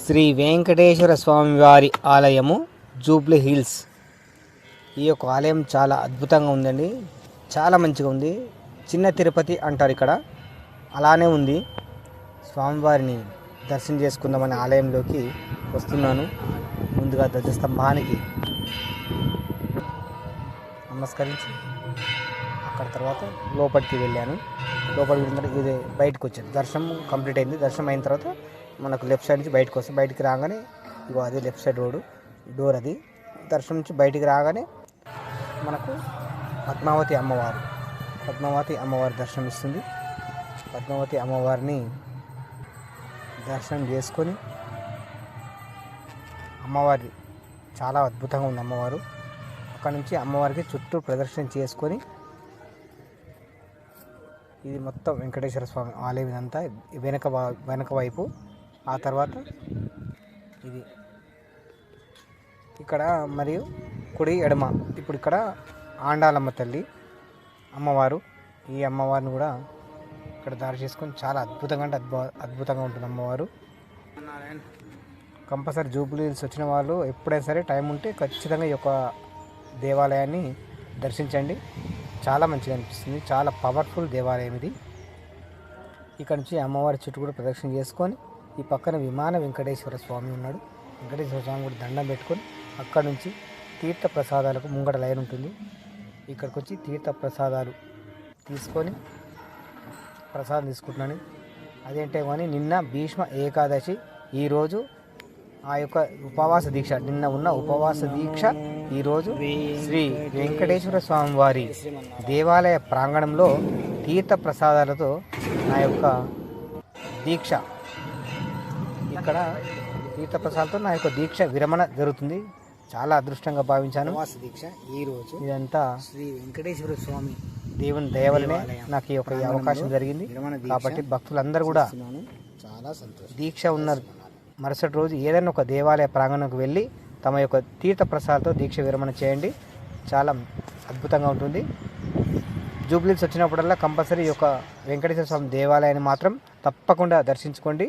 శ్రీ వెంకటేశ్వర స్వామి వారి ఆలయము Jubilee hills. ఈ యొక్క ఆలయం చాలా అద్భుతంగా ఉందండి, చాలా మంచిగా ఉంది. చిన్న తిరుపతి అంటారు ఇక్కడ, అలానే ఉంది. స్వామివారిని దర్శనం చేసుకుందామని ఆలయంలోకి వస్తున్నాను. ముందుగా ధ్వజస్తంభానికి నమస్కరించి అక్కడ తర్వాత లోపలికి వెళ్ళాను. లోపలికి వెళ్ళిన తర్వాత ఇది బయటకు వచ్చాను. దర్శనం కంప్లీట్ అయింది. దర్శనం అయిన తర్వాత మనకు లెఫ్ట్ సైడ్ నుంచి బయటకు వస్తాం. బయటికి రాగానే ఇగో అదే లెఫ్ట్ సైడ్ రోడ్డు డోర్. అది దర్శనం నుంచి బయటికి రాగానే మనకు పద్మావతి అమ్మవారి దర్శనం ఇస్తుంది. పద్మావతి అమ్మవారిని దర్శనం చేసుకొని, అమ్మవారి చాలా అద్భుతంగా ఉంది అమ్మవారు. అక్కడ నుంచి అమ్మవారికి చుట్టూ ప్రదర్శన చేసుకొని, ఇది మొత్తం వెంకటేశ్వర స్వామి ఆలయం ఇదంతా వెనక వైపు. ఆ తర్వాత ఇది ఇక్కడ మరియు కుడి ఎడమ. ఇప్పుడు ఇక్కడ ఆండాలమ్మ తల్లి అమ్మవారు. ఈ అమ్మవారిని కూడా ఇక్కడ దారి చేసుకొని చాలా అద్భుతంగా అంటే అద్భుతంగా ఉంటుంది అమ్మవారు. కంపల్సరీ జూబ్లీ హిల్స్ వచ్చిన వాళ్ళు ఎప్పుడైనా సరే టైం ఉంటే ఖచ్చితంగా ఈ యొక్క దేవాలయాన్ని దర్శించండి. చాలా మంచిగా అనిపిస్తుంది. చాలా పవర్ఫుల్ దేవాలయం ఇది. ఇక్కడ నుంచి అమ్మవారి చుట్టూ కూడా ప్రదక్షిణ చేసుకొని, ఈ పక్కన విమాన వెంకటేశ్వర స్వామి ఉన్నాడు. వెంకటేశ్వర స్వామి కూడా దండం పెట్టుకొని అక్కడ నుంచి తీర్థ ప్రసాదాలకు ముంగట లైన్ ఉంటుంది. ఇక్కడికి వచ్చి తీర్థ ప్రసాదాలు తీసుకొని ప్రసాదం తీసుకుంటున్నాను. అదేంటే కానీ నిన్న భీష్మ ఏకాదశి, ఈరోజు ఆ యొక్క ఉపవాస దీక్ష, నిన్న ఉన్న ఉపవాస దీక్ష ఈరోజు శ్రీ వెంకటేశ్వర స్వామి వారి దేవాలయ ప్రాంగణంలో తీర్థ ప్రసాదాలతో నా యొక్క దీక్ష, ఇక్కడ తీర్థ ప్రసాదాలతో నా యొక్క దీక్ష విరమణ జరుగుతుంది. చాలా అదృష్టంగా భావించాను. ఉపవాస దీక్ష ఈరోజు. ఇదంతా శ్రీ వెంకటేశ్వర స్వామి దేవుని దయ వల్లనే నాకు ఈ యొక్క అవకాశం జరిగింది. కాబట్టి భక్తులందరూ కూడా చాలా సంతోషం. దీక్ష ఉన్న మరుసటి రోజు ఏదైనా ఒక దేవాలయ ప్రాంగణంకు వెళ్ళి తమ యొక్క తీర్థ ప్రసాదాలతో దీక్ష విరమణ చేయండి. చాలా అద్భుతంగా ఉంటుంది. జూబ్లీ హిల్స్ వచ్చినప్పుడల్లా కంపల్సరీ ఈ యొక్క వెంకటేశ్వర స్వామి దేవాలయాన్ని మాత్రం తప్పకుండా దర్శించుకోండి.